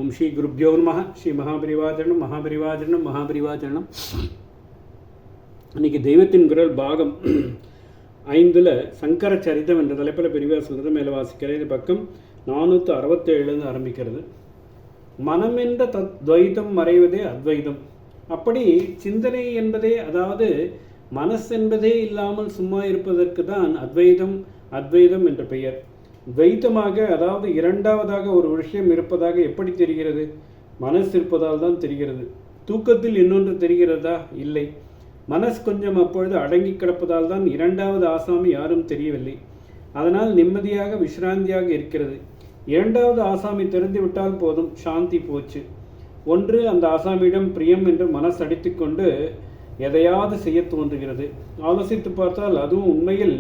ஓம் ஸ்ரீ குருப்யோ நமஹ. ஸ்ரீ மகாபரிவாச்சரணம் மகாபரிவாச்சரணம் மகாபரிவாச்சரணம். இன்றைக்கி தெய்வத்தின் குரல் பாகம் 5ல் சங்கர சரிதம் என்ற தலைப்பில் பெரியவா சொல்கிறது மேலே வாசிக்கிறேன். இது பக்கம் 467 ஆரம்பிக்கிறது. மனம் என்ற துவைதம் மறைவதே அத்வைதம். அப்படி சிந்தனை என்பதே, அதாவது மனசு என்பதே இல்லாமல் சும்மா இருப்பதற்கு தான் அத்வைதம் என்ற பெயர். துவைத்தமாக, அதாவது இரண்டாவதாக ஒரு விஷயம் இருப்பதாக எப்படி தெரிகிறது? மனசு இருப்பதால் தான் தெரிகிறது. தூக்கத்தில் இன்னொன்று தெரிகிறதா? இல்லை. மனசு கொஞ்சம் அப்பொழுது அடங்கி கிடப்பதால் தான் இரண்டாவது ஆசாமி யாரும் தெரியவில்லை. அதனால் நிம்மதியாக விசிராந்தியாக இருக்கிறது. இரண்டாவது ஆசாமி தெரிந்துவிட்டால் போதும், சாந்தி போச்சு. ஒன்று, அந்த ஆசாமியிடம் பிரியம் என்று மனசு அடித்து கொண்டு எதையாவது செய்ய தோன்றுகிறது. ஆலோசித்து பார்த்தால் அதுவும் உண்மையில்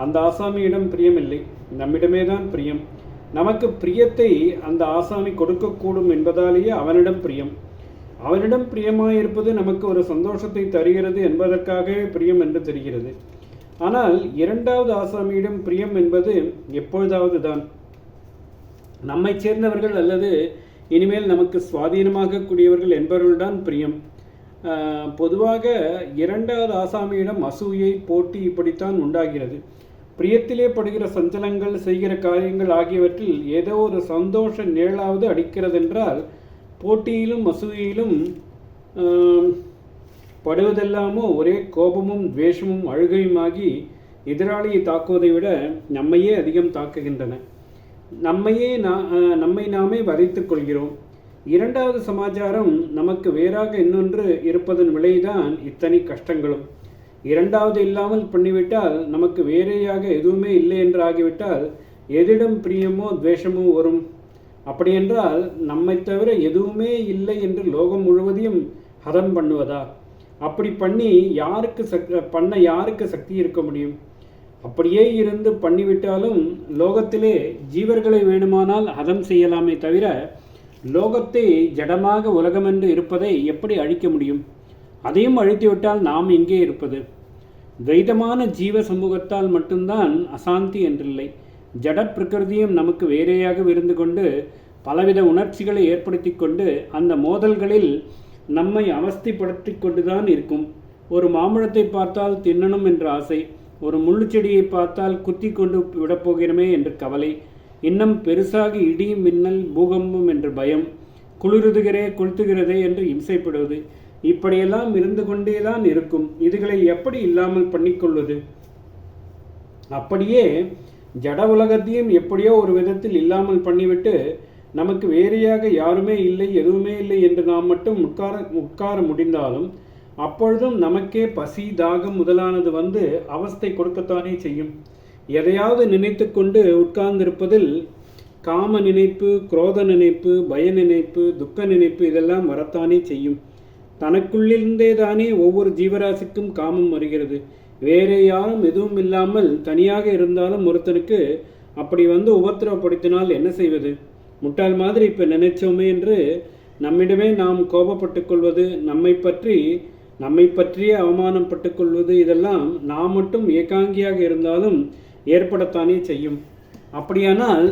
அந்த ஆசாமியிடம் பிரியமில்லை, நம்மிடமே தான் பிரியம். நமக்கு பிரியத்தை அந்த ஆசாமி கொடுக்கக்கூடும் என்பதாலேயே அவனிடம் பிரியம். அவனிடம் பிரியமாயிருப்பது நமக்கு ஒரு சந்தோஷத்தை தருகிறது என்பதற்காகவே பிரியம் என்று தெரிகிறது. ஆனால் இரண்டாவது ஆசாமியிடம் பிரியம் என்பது எப்பொழுதாவது தான். நம்மை சேர்ந்தவர்கள் அல்லது இனிமேல் நமக்கு சுவாதீனமாக கூடியவர்கள் என்பவர்கள்தான் பிரியம். பொதுவாக இரண்டாவது ஆசாமியிடம் அசூயை, போட்டி இப்படித்தான் உண்டாகிறது. பிரியத்திலே படுகிற சஞ்சலங்கள், செய்கிற காரியங்கள் ஆகியவற்றில் ஏதோ ஒரு சந்தோஷ நிழலாவது அடிக்கிறதென்றால், போட்டியிலும் அசூயிலும் படுவதெல்லாமோ ஒரே கோபமும் துவேஷமும் அழுகையுமாகி எதிராளியை தாக்குவதை விட நம்மையே அதிகம் தாக்குகின்றன. நம்மை நாமே வதைத்துக் கொள்கிறோம். இரண்டாவது சமாச்சாரம் நமக்கு வேறாக இன்னொன்று இருப்பதன் விளைதான் இத்தனை கஷ்டங்களும். இரண்டாவது இல்லாமல் பண்ணிவிட்டால், நமக்கு வேறையாக எதுவுமே இல்லை என்று ஆகிவிட்டால் எதிடம் பிரியமோ துவேஷமோ வரும். அப்படியென்றால் நம்மை தவிர எதுவுமே இல்லை என்று லோகம் முழுவதையும் ஹதம் பண்ணுவதா? அப்படி பண்ணி யாருக்கு சக்தி இருக்க முடியும்? அப்படியே இருந்து பண்ணிவிட்டாலும் லோகத்திலே ஜீவர்களை வேணுமானால் ஹதம் செய்யலாமே தவிர லோகத்தை ஜடமாக உலகமென்று இருப்பதை எப்படி அழிக்க முடியும்? அதையும் அழித்துவிட்டால் நாம் எங்கே இருப்பது? துவைதமான ஜீவ சமூகத்தால் மட்டும்தான் அசாந்தி என்றில்லை. ஜட பிரகிருதியும் நமக்கு வேறையாக இருந்து கொண்டு பலவித உணர்ச்சிகளை ஏற்படுத்தி கொண்டு அந்த மோதல்களில் நம்மை அவஸ்தைப்படுத்தி கொண்டுதான் இருக்கும். ஒரு மாம்பழத்தை பார்த்தால் தின்னணும் என்ற ஆசை, ஒரு முள்ளுச்செடியை பார்த்தால் குத்தி கொண்டு விடப்போகிறோமே என்று கவலை, இன்னும் பெருசாக இடி மின்னல் பூகம்பம் என்று பயம், கொளுத்துகிறதே என்று இம்சைப்படுவது, இப்படியெல்லாம் இருந்து கொண்டேதான் இருக்கும். இதுகளை எப்படி இல்லாமல் பண்ணிக்கொள்வது? அப்படியே ஜட உலகத்தையும் எப்படியோ ஒரு விதத்தில் இல்லாமல் பண்ணிவிட்டு நமக்கு வேறையாக யாருமே இல்லை, எதுவுமே இல்லை என்று நாம் மட்டும் உட்கார முடிந்தாலும் அப்பொழுதும் நமக்கே பசி, தாகம் முதலானது வந்து அவஸ்தை கொடுக்கத்தானே செய்யும். எதையாவது நினைத்து கொண்டு உட்கார்ந்திருப்பதில் காம நினைப்பு, குரோத நினைப்பு, பய நினைப்பு, துக்க நினைப்பு இதெல்லாம் வரத்தானே செய்யும். தனக்குள்ளிருந்தே தானே ஒவ்வொரு ஜீவராசிக்கும் காமம் வருகிறது. வேறே யாரும் எதுவும் இல்லாமல் தனியாக இருந்தாலும் ஒருத்தனுக்கு அப்படி வந்து உபத்திரவப்படுத்தினால் என்ன செய்வது? முட்டாள் மாதிரி இப்போ நினைச்சோமே என்று நம்மிடமே நாம் கோபப்பட்டு கொள்வது, நம்மை பற்றியே அவமானப்பட்டு கொள்வது, இதெல்லாம் நாம் மட்டும் ஏகாங்கியாக இருந்தாலும் ஏற்படத்தானே செய்யும். அப்படியானால்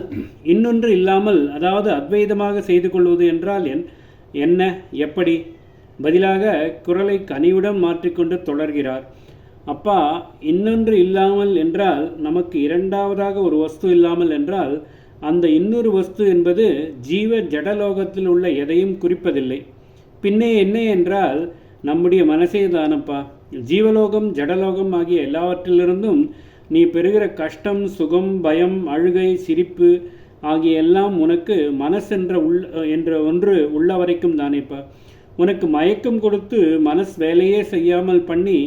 இன்னொன்று இல்லாமல், அதாவது அத்வைதமாக செய்து கொள்வது என்றால் என்ன, எப்படி? பதிலாக குரலை கனிவுடன் மாற்றிக்கொண்டு தொடர்கிறார். அப்பா, இன்னொன்று இல்லாமல் என்றால் நமக்கு இரண்டாவதாக ஒரு வஸ்து இல்லாமல் என்றால் அந்த இன்னொரு வஸ்து என்பது ஜீவ ஜடலோகத்தில் உள்ள எதையும் குறிப்பதில்லை. பின்னே என்ன என்றால் நம்முடைய மனசே தானப்பா. ஜீவலோகம், ஜடலோகம் ஆகிய எல்லாவற்றிலிருந்தும் நீ பெறுகிற கஷ்டம், சுகம், பயம், அழுகை, சிரிப்பு ஆகிய எல்லாம் உனக்கு என்ற ஒன்று உள்ள வரைக்கும் தானேப்பா. உனக்கு மயக்கம் கொடுத்து மனசு வேலையே செய்யாமல் பண்ணி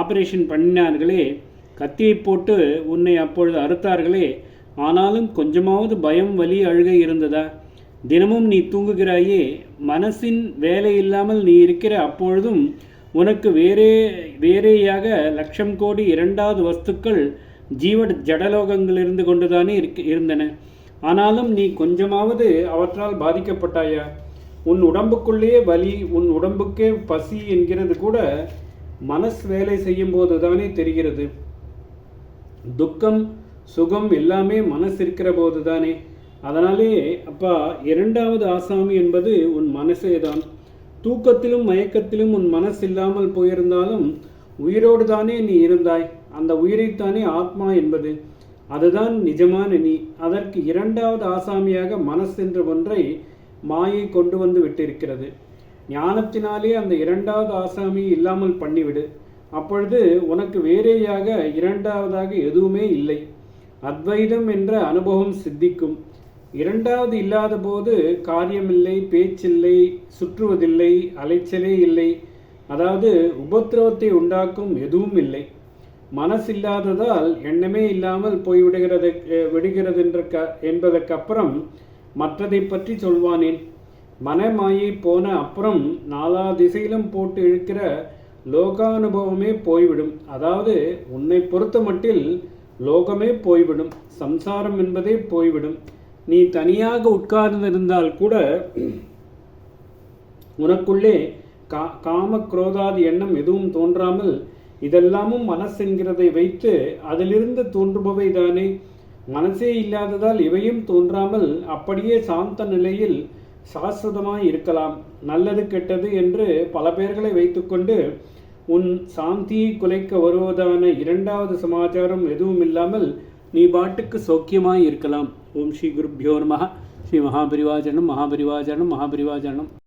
ஆப்ரேஷன் பண்ணினார்களே, கத்தியை போட்டு உன்னை அப்பொழுது அறுத்தார்களே, ஆனாலும் கொஞ்சமாவது பயம், வலி, அழுகை இருந்ததா? தினமும் நீ தூங்குகிறாயே, மனசின் வேலை இல்லாமல் நீ இருக்கிற அப்பொழுதும் உனக்கு வேறேயாக லட்சம் கோடி இரண்டாவது வஸ்துக்கள் ஜீவ ஜடலோகங்களிலிருந்து கொண்டுதானே இருந்தன. ஆனாலும் நீ கொஞ்சமாவது அவற்றால் பாதிக்கப்பட்டாயா? உன் உடம்புக்குள்ளே வலி, உன் உடம்புக்கே பசி என்கிறது கூட மனசு வேலை செய்யும் போது தானே தெரிகிறது. துக்கம், சுகம் எல்லாமே மனசு இருக்கிற போது தானே. அதனாலே அப்பா, இரண்டாவது ஆசாமி என்பது உன் மனசே தான். தூக்கத்திலும் மயக்கத்திலும் உன் மனசு இல்லாமல் போயிருந்தாலும் உயிரோடு தானே நீ இருந்தாய். அந்த உயிரைத்தானே ஆத்மா என்பது. அதுதான் நிஜமான நீ. அதற்கு இரண்டாவது ஆசாமியாக மனசு என்ற ஒன்றை மாயை கொண்டு வந்து விட்டிருக்கிறது. ஞானத்தினாலே அந்த இரண்டாவது ஆசாமியை இல்லாமல் பண்ணிவிடு. அப்பொழுது உனக்கு வேறேயாக இரண்டாவதாக எதுவுமே இல்லை. அத்வைதம் என்ற அனுபவம் சித்திக்கும். இரண்டாவது இல்லாத போது காரியமில்லை, பேச்சில்லை, சுற்றுவதில்லை, அலைச்சலே இல்லை. அதாவது உபத்திரவத்தை உண்டாக்கும் எதுவும் இல்லை. மனசில்லாததால் எண்ணமே இல்லாமல் விடுகிறது என்பதற்கப்புறம் மற்றதை பற்றி சொல்வானேன். மனமாயை போன அப்புறம் நாலா திசையிலும் போட்டு இழுக்கிற லோகானுபவமே போய்விடும். அதாவது உன்னை பொறுத்த மட்டில் லோகமே போய்விடும். சம்சாரம் என்பதே போய்விடும். நீ தனியாக உட்கார்ந்திருந்தால் கூட உனக்குள்ளே காம குரோதாதி எண்ணம் எதுவும் தோன்றாமல், இதெல்லாமும் மனசென்கிறதை வைத்து அதிலிருந்து தோன்றுபவை தானே. மனசே இல்லாததால் இவையும் தோன்றாமல் அப்படியே சாந்த நிலையில் சாஸ்வதமாய் இருக்கலாம். நல்லது கெட்டது என்று பல பேர்களை வைத்துக்கொண்டு உன் சாந்தியை குலைக்க வருவதான இரண்டாவது சமாச்சாரம் எதுவும் இல்லாமல் நீ பாட்டுக்கு சௌக்கியமாய் இருக்கலாம். ஓம் ஸ்ரீ குருப்யோ நமஹ. ஸ்ரீ மகாபரிவாஜனம் மகாபரிவாஜனம் மகாபரிவாஜனம்.